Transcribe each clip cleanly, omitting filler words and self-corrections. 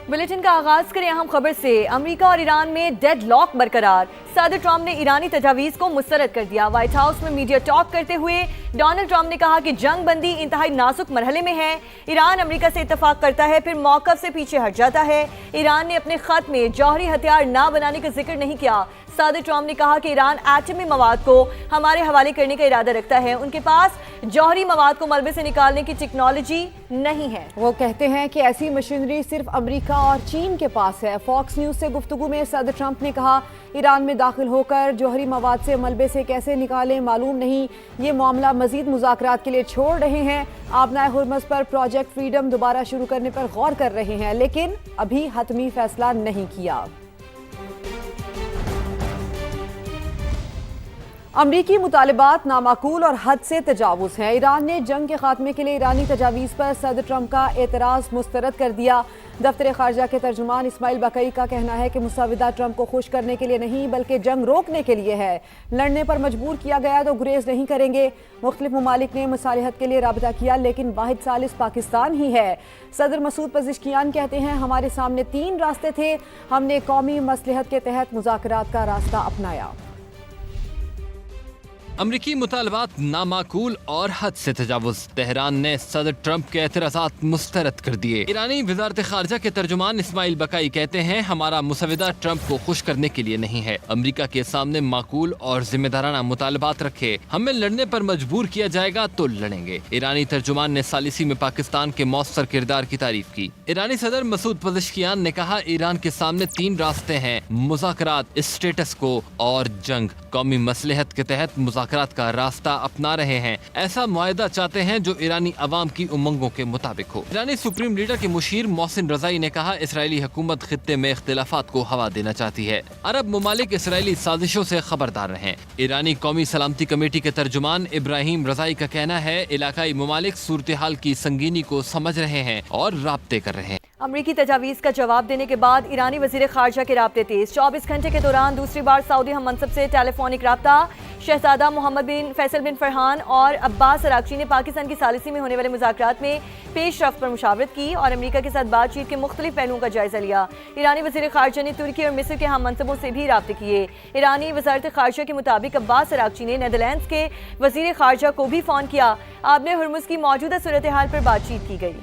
Bulletin का आगाज करें अहम खबर से। अमेरिका और ईरान में डेड लॉक बरकरार। सदर ट्रंप ने ईरानी तजावीज़ को मुस्तरद कर दिया। व्हाइट हाउस में मीडिया टॉक करते हुए डोनाल्ड ट्रंप ने कहा कि जंग बंदी इंतहाई नाजुक मरहले में है। ईरान अमेरिका से इत्तफाक करता है फिर मौक़िफ़ से पीछे हट जाता है। ईरान ने अपने खत में जौहरी हथियार ना बनाने का जिक्र नहीं किया। सदर ट्रंप ने कहा कि ईरान एटमी मवाद को हमारे हवाले करने का इरादा रखता है। उनके पास जौहरी मवाद को मलबे से निकालने की टेक्नोलॉजी नहीं है। वो कहते हैं कि ऐसी मशीनरी सिर्फ अमेरिका और चीन के पास है। फॉक्स न्यूज़ से गुफ्तगू में सदर ट्रंप ने कहा, ईरान में दाखिल होकर जौहरी मवाद से मलबे से कैसे निकालें मालूम नहीं। ये मामला मजीद मुज़ाकरात के लिए छोड़ रहे हैं। आबनाए हुर्मुज़ पर प्रोजेक्ट फ्रीडम दोबारा शुरू करने पर गौर कर रहे हैं, लेकिन अभी हतमी फैसला नहीं किया। अमरीकी मुतालबात नामाकूल और हद से तजावुज़ हैं। ईरान ने जंग के खात्मे के लिए ईरानी तजावीज़ पर सदर ट्रंप का एतराज़ मुस्तरद कर दिया। दफ्तर ख़ारजा के तर्जुमान इस्माइल बकई का कहना है कि मुसविदा ट्रंप को खुश करने के लिए नहीं बल्कि जंग रोकने के लिए है। लड़ने पर मजबूर किया गया तो गुरेज नहीं करेंगे। मुख्तलिफ ममालिक ने मसालिहत के लिए राबता किया, लेकिन वाहिद सालिस पाकिस्तान ही है। सदर मसूद पज़िश्कियान कहते हैं, हमारे सामने 3 रास्ते थे, हमने कौमी मसलहत के तहत मुज़ाकरात का रास्ता अपनाया। अमरीकी मुतालबात नामाकूल और हद से तजावुज़। तेहरान ने सदर ट्रंप के एतराज़ात मुस्तरद कर दिए। ईरानी वज़ारत ख़ारजा के तर्जुमान इस्माइल बकाई कहते हैं, हमारा मुसविदा ट्रंप को खुश करने के लिए नहीं है। अमरीका के सामने माकूल और जिम्मेदाराना मुतालबात रखे। हमें लड़ने पर मजबूर किया जाएगा तो लड़ेंगे। ईरानी तर्जुमान ने सालिसी में पाकिस्तान के मौसर किरदार की तारीफ की। ईरानी सदर मसूद पज़िश्कियान ने कहा, ईरान के सामने 3 रास्ते हैं, मुज़ाकरात, स्टेटस को और जंग। कौमी मसलहत के तहत मुज़ाकरात का रास्ता अपना रहे हैं। ऐसा मुआहदा चाहते हैं जो ईरानी अवाम की उमंगों के मुताबिक हो। ईरानी सुप्रीम लीडर के मुशीर मोहसिन रज़ाई ने कहा, इसराइली हुकूमत खित्ते में इख्तिलाफात को हवा देना चाहती है। अरब ममालिक इसराइली साजिशों से खबरदार रहें। ईरानी कौमी सलामती कमेटी के तर्जुमान इब्राहिम रज़ाई का कहना है, इलाकाई ममालिक सूरत हाल की संगीनी को समझ रहे हैं और राब्ते कर रहे हैं। अमरीकी तजावीज़ का जवाब देने के बाद ईरानी वज़ीर ख़ारजा के राब्ते तेज। 24 घंटे के दौरान दूसरी बार सऊदी हम मनसब से टेलीफोनिक राब्ता। शहजादा मोहम्मद बिन फैसल बिन फरहान और अब्बास अरागची ने पाकिस्तान की सालिसी में होने वाले मुज़ाकरात में पेशरफ्त पर मुशावरत की और अमरीका के साथ बातचीत के मुख्तलिफ पहलुओं का जायजा लिया। ईरानी वज़ीर ख़ारजा ने तुर्की और मिस्र के हम मनसबों से भी राब्ते किए। ईरानी वज़ारत ख़ारजा के मुताबिक अब्बास अरागची ने नीदरलैंड्स के वज़ीर ख़ारजा को भी फ़ोन किया। आबने हुर्मुज़ की मौजूदा सूरत हाल पर बातचीत की गई।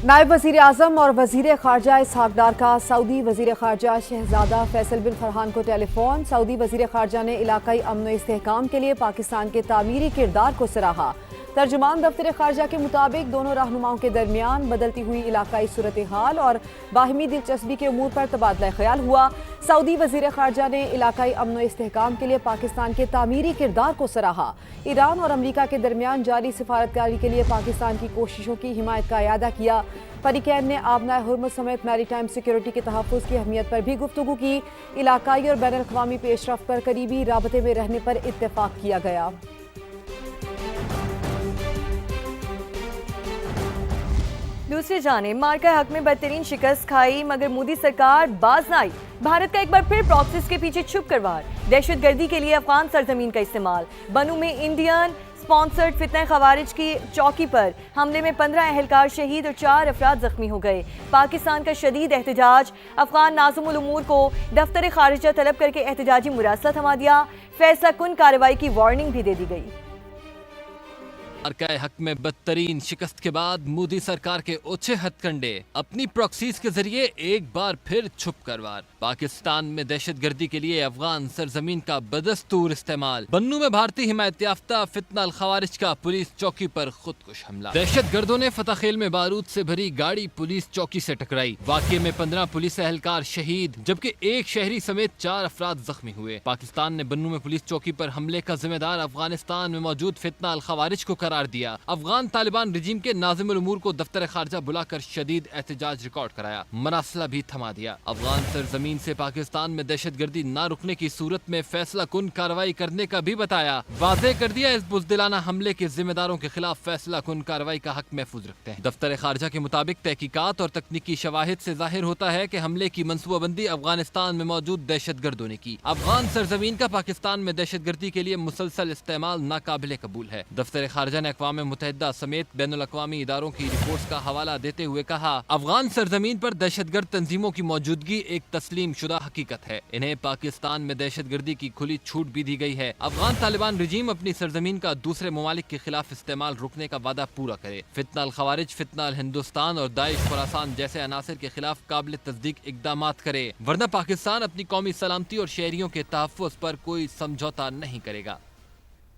नायब वज़ीर आज़म और वज़ीर ख़ारजा इसहाक़ डार का सऊदी वज़ीर ख़ारजा शहजादा फैसल बिन फरहान को टेलीफोन। सऊदी वज़ीर ख़ारजा ने इलाकाई अमन व इस्तेहकाम के लिए पाकिस्तान के तामीरी किरदार को सराहा। तर्जुमान दफ्तर ख़ारजा के मुताबिक दोनों रहनुमाओं के दरमियान बदलती हुई इलाकाई सूरत हाल और बाहिमी दिलचस्पी के उमूर पर तबादला ख्याल हुआ। सऊदी वज़ीर ख़ारजा ने इलाकाई अमन व इस्तेहकाम के लिए पाकिस्तान के तामीरी किरदार को सराहा। ईरान और अमरीका के दरमियान जारी सिफारतकारी के लिए पाकिस्तान की कोशिशों की हिमायत का इयादा किया। फरीकैन ने आबनाए हुर्मुज़ समेत मैरीटाइम सिक्योरिटी के तहफ़्फ़ुज़ की अहमियत पर भी गुफ्तगू की। इलाकाई और बैनुल अक़वामी पेशरफ्त पर करीबी राबते में रहने पर इत्तेफाक किया गया। दूसरी जानिब मार्का हक में बदतरीन शिकस्त खाई मगर मोदी सरकार बाज न आई। भारत का एक बार फिर प्रॉक्सीज के पीछे छुप कर वार। दहशतगर्दी के लिए अफगान सरजमीन का इस्तेमाल। बनू में इंडियन स्पॉन्सर्ड फितना खवारिज की चौकी पर हमले में 15 अहलकार शहीद और 4 अफराद जख्मी हो गए। पाकिस्तान का शदीद एहतजाज। अफगान नाज़िमुल उमूर को दफ्तर ख़ारिजा तलब करके एहतजाजी मुरासला थमा दिया। फैसला कुन कार्रवाई की वार्निंग भी दे दी गई। मार्का हक में बदतरीन शिकस्त के बाद मोदी सरकार के ओछे हथकंडे अपनी प्रॉक्सीज के जरिए एक बार फिर छुप कर वार। पाकिस्तान में दहशतगर्दी के लिए अफगान सरजमीन का बदस्तूर इस्तेमाल। बन्नू में भारतीय हिमायत याफ्ता फितना अल खवारिज का पुलिस चौकी पर खुदकुश हमला। दहशतगर्दों ने फतखेल में बारूद से भरी गाड़ी पुलिस चौकी से टकराई। वाक़ये में 15 पुलिस एहलकार शहीद जबकि एक शहरी समेत 4 अफराद जख्मी हुए। पाकिस्तान ने बन्नू में पुलिस चौकी पर हमले का जिम्मेदार अफगानिस्तान में मौजूद फितना अल खवारिज को करार दिया। अफगान तालिबान रजीम के नाज़िमुल उमूर को दफ्तर ख़ारजा बुलाकर शदीद एहतजाज रिकॉर्ड कराया। मरासला भी थमा दिया। अफगान सरजमीन से पाकिस्तान में दहशतगर्दी न रुकने की सूरत में फैसला कुन कार्रवाई करने का भी बताया। वाज़ेह कर दिया इस बुज़दिलाना हमले के जिम्मेदारों के खिलाफ फैसला कुन कार्रवाई का हक महफूज रखते हैं। दफ्तर ख़ारजा के मुताबिक तहकीकात और तकनीकी शवाहिद से जाहिर होता है कि हमले की मनसूबाबंदी अफगानिस्तान में मौजूद दहशतगर्दों ने की। अफगान सरजमीन का पाकिस्तान में दहशतगर्दी के लिए मुसलसल इस्तेमाल नाकाबिले कबूल है। दफ्तर ख़ारजा वज़ीर-ए-आज़म ने अक़वाम मुत्तहिदा समेत बैनुल-अक़वामी इदारों की रिपोर्ट्स का हवाला देते हुए कहा, अफगान सरजमीन पर दहशतगर्द तंजीमों की मौजूदगी एक तस्लीम शुदा हकीकत है। इन्हें पाकिस्तान में दहशतगर्दी की खुली छूट भी दी गई है। अफगान तालिबान रजीम अपनी सरजमीन का दूसरे ममालिक के खिलाफ इस्तेमाल रुकने का वादा पूरा करे। फितना अल खवारिज, फितना अल हिंदुस्तान और दाइश खुरासान जैसे अनासर के खिलाफ काबिल तस्दीक इक़दामात करे, वरना पाकिस्तान अपनी कौमी सलामती और शहरियों के तहफ़्फ़ुज़ पर कोई समझौता नहीं करेगा।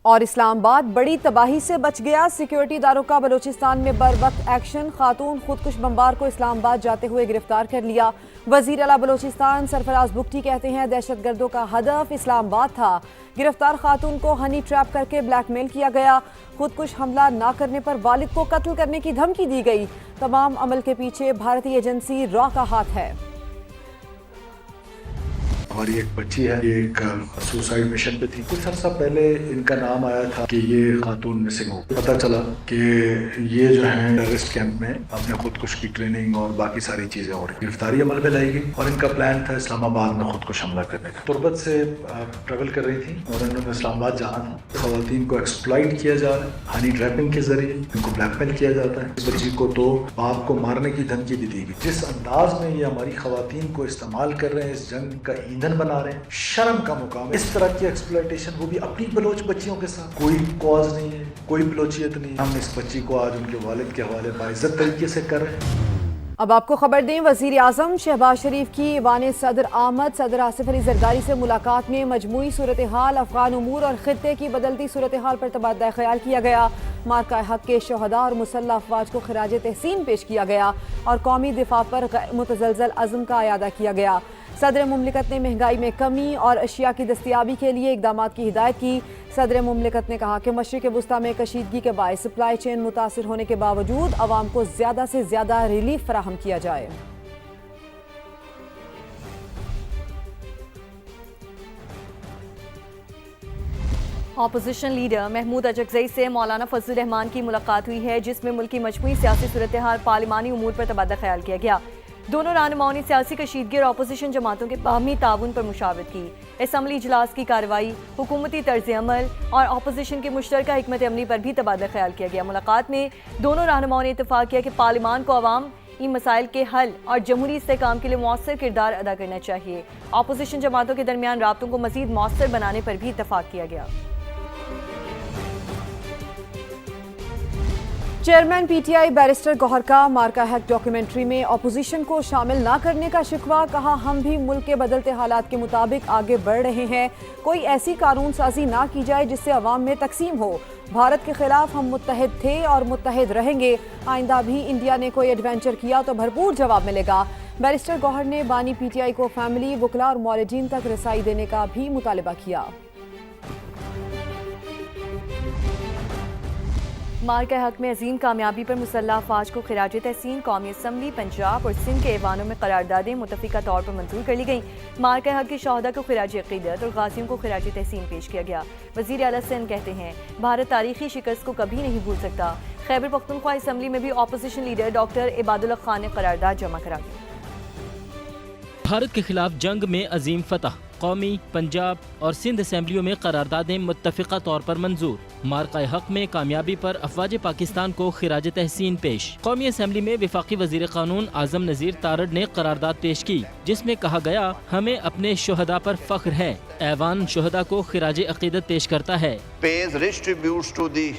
और इस्लामाबाद बड़ी तबाही से बच गया। सिक्योरिटी इदारों का बलूचिस्तान में बरवक्त एक्शन। खातून खुदकुश बमबार को इस्लामाबाद जाते हुए गिरफ्तार कर लिया। वज़ीर आला बलूचिस्तान सरफराज बुगटी कहते हैं दहशतगर्दों का हदफ इस्लामाबाद था। गिरफ्तार खातून को हनी ट्रैप करके ब्लैकमेल किया गया। खुदकुश हमला न करने पर वालिद को कत्ल करने की धमकी दी गई। तमाम अमल के पीछे भारतीय एजेंसी रॉ का हाथ है। हमारी एक बच्ची है, ये एक सुसाइड मिशन पे थी। कुछ अर्सा पहले इनका नाम आया था कि ये खातून मिसिंग हो। पता चला कि ये जो है टेररिस्ट कैंप में अपने खुदकुश की ट्रेनिंग और बाकी सारी चीजें हो रही। गिरफ्तारी अमल में लाई गई और इनका प्लान था इस्लामाबाद में खुदकुश हमला करने का। तुर्बत से ट्रेवल कर रही थी और इन्होंने इस्लामाबाद जाना था। खवातीन को एक्सप्लॉइट किया जा रहा है, हनी ट्रैपिंग के जरिए इनको ब्लैकमेल किया जाता है। इस बच्ची को तो बाप को मारने की धमकी भी दी गई। जिस अंदाज में ये हमारी खवातीन को इस्तेमाल कर रहे हैं, इस जंग का ईंधन बना रहे हैं, शर्म का मुकाम है। इस तरह की एक्सप्लॉयटेशन, वो भी अपनी बलोच बच्चियों के साथ। कोई कॉज नहीं है, कोई बलोचियत नहीं। हम इस बच्ची को आज उनके वालिद के हवाले बाइज्जत तरीके से कर रहे हैं। अब आपको खबर दें, वज़ीर आज़म शहबाज शरीफ की ईवान सदर आमद सदर आसिफ अली जरदारी से मुलाकात में मजमूई सूरत हाल, अफगान उमूर और खित्ते की बदलती सूरत हाल पर तबादला ख्याल किया गया। मार्का हक के शहदा और मुसल्लह अफवाज को खिराज तहसीन पेश किया गया और कौमी दिफा पर मुतज़लज़ल अज़्म का अयादा किया गया। सदर मुमलिकत ने महंगाई में कमी और अशिया की दस्तियाबी के लिए इक़दामात की हिदायत की। सदर मुमलिकत ने कहा कि मशरिक़ वुस्ता में कशीदगी के बायस सप्लाई चेन मुतासिर होने के बावजूद अवाम को ज़्यादा से ज़्यादा रिलीफ फराहम किया जाए। अपोजिशन लीडर महमूद अजगज़ई से मौलाना फजलुर रहमान की मुलाकात हुई है, जिसमें मुल्क की मजमूई सियासी सूरत हाल, पार्लिमानी उमूर पर तबादला ख्याल किया गया। दोनों रहनुमाओं ने सियासी कशीदगी और अपोजिशन जमातों के बाहमी ताउन पर मुशावरत की। असम्बली इजलास की कार्रवाई, हुकूमती तर्ज अमल और अपोजिशन की मुश्तरका हिकमत अमली पर भी तबादला ख्याल किया गया। मुलाकात में दोनों रहनुमाओं ने इत्तफाक किया कि पार्लिमान को अवाम इन मसाइल के हल और जमहूरी इस्तेहकाम के लिए मौसर किरदार अदा करना चाहिए। अपोजिशन जमातों के दरमियान राब्तों को मज़ीद मौसर बनाने पर भी इत्तफाक किया गया। चेयरमैन पीटीआई बैरिस्टर गौहर का मार्का हैक डॉक्यूमेंट्री में अपोजिशन को शामिल ना करने का शिकवा। कहा, हम भी मुल्क के बदलते हालात के मुताबिक आगे बढ़ रहे हैं। कोई ऐसी कानून साजी ना की जाए जिससे अवाम में तकसीम हो। भारत के खिलाफ हम मुत्तहिद थे और मुत्तहिद रहेंगे। आइंदा भी इंडिया ने कोई एडवेंचर किया तो भरपूर जवाब मिलेगा। बैरिस्टर गौहर ने बानी पीटीआई को फैमिली, वकला और मौलिदीन तक रसाई देने का भी मुतालबा किया। मार्का हक में अजीम कामयाबी पर मुसल्लह अफवाज को खिराज तहसीन कौमी असम्बली पंजाब और सिंध के ऐवानों में करारदादें मुतफ़िका तौर पर मंजूर कर ली गईं। मार्का हक के शहदा को खिराज अक़ीदत और गाजियों को खिराज तहसीन पेश किया गया। वज़ीर आला सिंध कहते हैं भारत तारीखी शिकस्त को कभी नहीं भूल सकता। खैबर पख्तूनख्वा असम्बली में भी opposition leader doctor Ibadullah Khan ने करारदाद जमा करा दी। भारत के खिलाफ जंग में अजीम फतह, कौमी, पंजाब और सिंध असम्बलियों में करारदादें मुत्तफ़िका तौर पर मंजूर। मार्का हक में कामयाबी पर अफवाज पाकिस्तान को खिराज तहसीन पेश। कौमी असम्बली में वफाकी वज़ीर कानून आज़म नज़ीर तारड़ ने करारदाद पेश की, जिसमें कहा गया, हमें अपने शोहदा पर फख्र है। ऐवान शोहदा को खिराज अक़ीदत पेश करता है। Pays rich tributes to the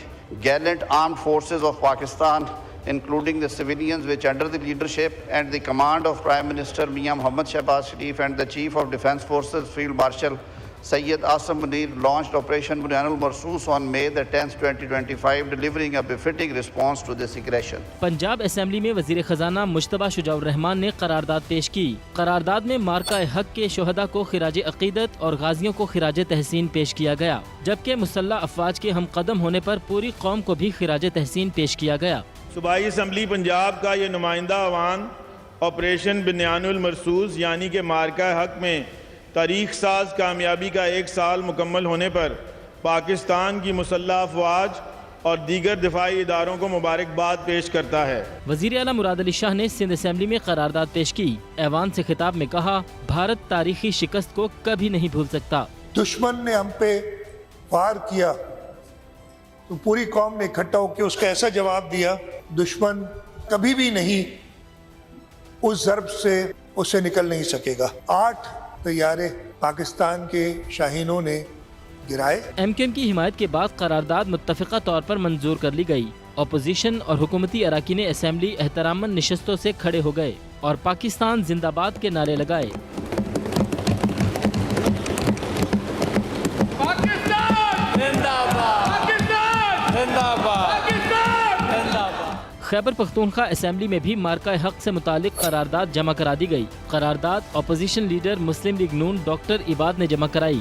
gallant armed forces of Pakistan, including the civilians which under the leadership and the command of Prime Minister Mian Mohammad Shehbaz Sharif and the Chief of Defence Forces Field Marshal Syed Asim Munir launched Operation Bunyanul Marsus on May the 10th, 2025, delivering a befitting response to this aggression. Punjab assembly में वज़ीर ख़जाना मुश्तबा शुजाउर रहमान ने करारदाद पेश की। करारदाद में मार्का हक के शोहदा को खिराज अक़ीदत और गाजियों को खिराज तहसीन पेश किया गया, जबकि मुसल्लह अफवाज के हम कदम होने पर पूरी कौम को भी खिराज तहसीन पेश किया गया। सूबाई असम्बली पंजाब का ये नुमाइंदा अवान ऑपरेशन बुनियानुल मरसूस यानी कि मार्का हक में तारीख साज कामयाबी का 1 साल मुकम्मल होने पर पाकिस्तान की मुसल्लह अफवाज और दीगर दिफाई इदारों को मुबारकबाद पेश करता है। वज़ीर आला मुराद अली शाह ने सिंध असम्बली में करारदाद पेश की। ऐवान से खिताब में कहा, भारत तारीखी शिकस्त को कभी नहीं भूल सकता। दुश्मन ने हम पे वार किया तो पूरी कौम ने इकट्ठा होकर उसका ऐसा जवाब दिया, दुश्मन कभी भी नहीं उस ज़र्ब से उससे निकल नहीं सकेगा। 8 तैयारे पाकिस्तान के शाहीनों ने गिराए। MQM की हिमायत के बाद करारदाद मुत्तफ़िक़ा तौर पर मंजूर कर ली गई। अपोजिशन और हुकूमती अराकीन असम्बली एहतरामन नशस्तों से खड़े हो गए और पाकिस्तान जिंदाबाद के नारे लगाए। खैबर पख्तूनख्वा असम्बली में भी मार्का हक से मुतालिक करारदाद जमा करा दी गई। करारदाद अपोजिशन लीडर मुस्लिम लीग नून डॉक्टर इबाद ने जमा कराई।